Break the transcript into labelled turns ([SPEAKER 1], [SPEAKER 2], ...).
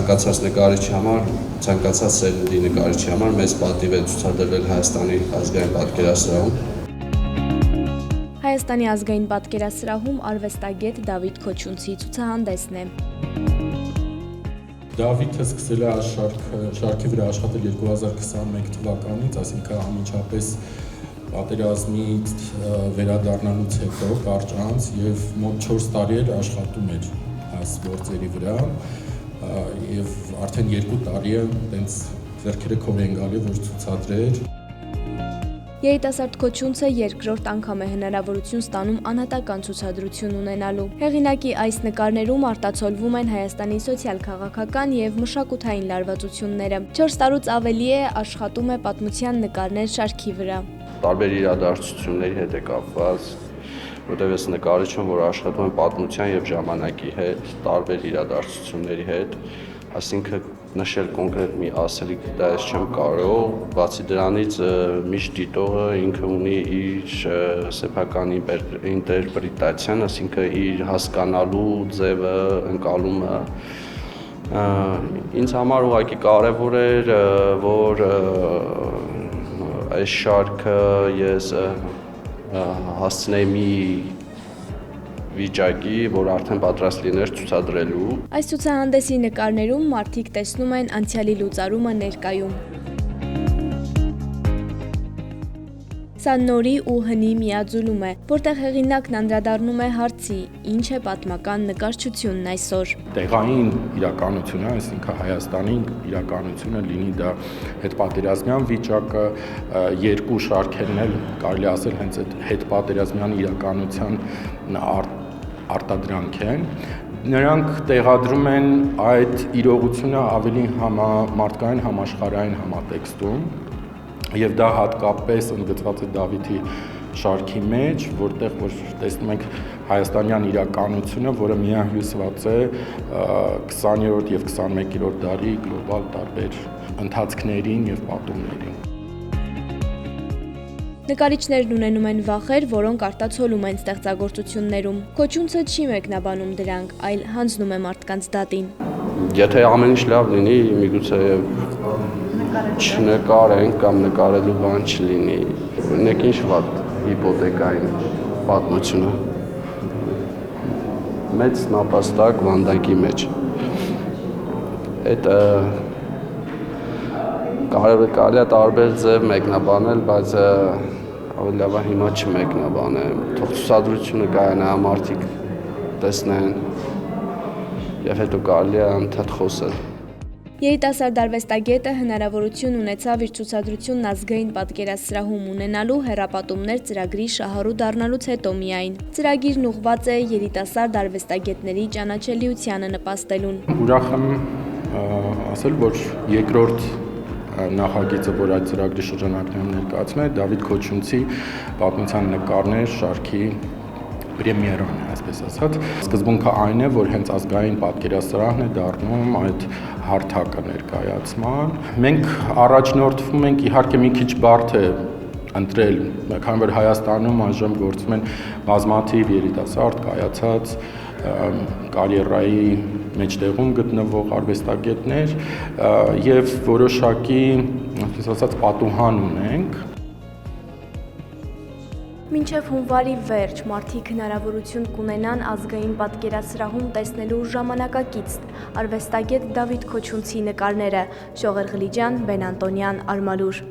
[SPEAKER 1] ցանկացած նկարիչի համար, ցանկացած սերնդի նկարիչի համար մեծ պատիվ է ցուցադրվել Հայաստանի ազգային պատկերասրահում։
[SPEAKER 2] Հայաստանի ազգային պատկերասրահում արվեստագետ Դավիթ Քոչունցի ցուցահանդեսն է։
[SPEAKER 3] Դավիթը սկսել է շարքի վրա աշխատել 2021 թվականից, այսինքն անմիջապես պատերազմից վերադառնալուց հետո կարճ անց եւ մոտ 4 տարի էր աշխատում էր այս գործերի վրա եւ արդեն 2 տարի է տենց ձեռքերը քոր են գալի որ ցուցադրեր։
[SPEAKER 2] Երիտասարդ Քոչունցը երկրորդ անգամ է հնարավորություն ստանում անհատական ցուցադրություն ունենալու։ Հեղինակի այս նկարներում արտացոլվում են Հայաստանի սոցիալ-քաղաքական եւ մշակութային լարվածությունները։ 4 տարուց ավելի է աշխատում է պատմության նկարներ շարքի վրա։
[SPEAKER 1] Տարբեր իրադարձությունների հետ է կապված, որտեղ ես նկարիչ եմ, որ աշխատում եմ պատմության եւ ժամանակի հետ, տարբեր իրադարձությունների հետ, այսինքն նշել կոնկրետ մի ասելիք դա ես չեմ կարող, բացի դրանից միշտ դիտողը ինքը ունի իր սեփական ինտերպրետացիան, այսինքն իր հասկանալու ձևը, ընկալումը։ Ինձ համար ուղղակի կարևոր էր, որ այս շարքը ես հասցնեի մի վիճակի, որ արդեն պատրաստ լիներ ցուցադրելու։
[SPEAKER 2] Այս ցուցահանդեսի նկարներում մարդիկ տեսնում են անցյալի լուծարումը ներկայում։ Սա նորի ու հնի միաձուլում է, որտեղ հեղինակն անդրադառնում է հարցի՝ ինչ է պատմական նկարչությունն այսօր։
[SPEAKER 3] Տեղային իրականությունը, այսինքն Հայաստանի իրականությունը լինի դա հետպատերազմյան վիճակը, երկու շարքերն էլ կարելի ասել հենց այդ հետպատերազմյան իրականության արտադրանք են։ Նրանք տեղադրում են այդ իրողությունը ավելի մարդկային համաշխարհային համատեքստում եւ դա հատկապես ընդգծված է Դավիթի շարքի մեջ, որտեղ որ տեսնում ենք հայաստանյան իրականությունը, որը միահյուսված է 20-րդ եւ 21-րդ դարի գլոբալ տարբեր ընթացքներին եւ պատումներին։
[SPEAKER 2] Նկարիչներն ունենում են վախեր, որոնք արտացոլում են ստեղծագործություններում։ Քոչունցը չի մեկնաբանում դրանք, այլ հանձնում է մարդկանց դատին։
[SPEAKER 1] Եթե ամեն ինչ լավ լինի, միգուցե չնկարենք կամ նկարելու բան չլինի։ Օրինակ ինչ վատ հիպոթեկային պատմությունը։ Մեծ նապաստակ վանդակի մեջ։ Այդ կարելի է տարբեր ձև մեկնաբանել, բայց ավելի լավ է հիմա չմեկնաբանեմ։ Թող ցուցադրությունը կայանա, մարդիկ տեսնեն եւ հետո կարելի է անդադ խոսել։
[SPEAKER 2] Երիտասարդ արվեստագետը հնարավորություն ունեցավ իր ցուցադրությունն ազգային պատկերասրահում ունենալու հեռապատումներ ծրագրի շահառու դառնալուց հետո միայն։ Ծրագիրն ուղղված է երիտասարդ արվեստագետների ճանաչելիությանը նպաստելուն։
[SPEAKER 3] Ուրախ եմ ասել, որ երկրորդ նախագիծը, որ այդ ծրագրի շրջանակներում ներկայացնում է, Դավիթ Քոչունցի պատմության նկարներ շարքի պրեմիերան է, այսպես ասած։ Սկզբունքը այն է, որ հենց ազգային պատկերասրահն է դառնում այդ հարթակը ներկայացման։ Մենք առաջնորդվում ենք, իհարկե մի քիչ բարդ է ընտրել, քանի որ Հայաստանում այժմ գործում են բազմաթիվ երիտասարդ կայացած կարիերայի մեջտեղում գտնվող արվեստագետներ եւ որոշակի, այսպես ասած, պատուհան ունենք։
[SPEAKER 2] Մինչև հունվարի վերջ մարդիկ հնարավորություն կունենան ազգային պատկերասրահում տեսնելու ժամանակակից արվեստագետ Դավիթ Քոչունցի նկարները։ Շողեր Ղլիջյան, Բեն Անտոնյան, Արմալուր։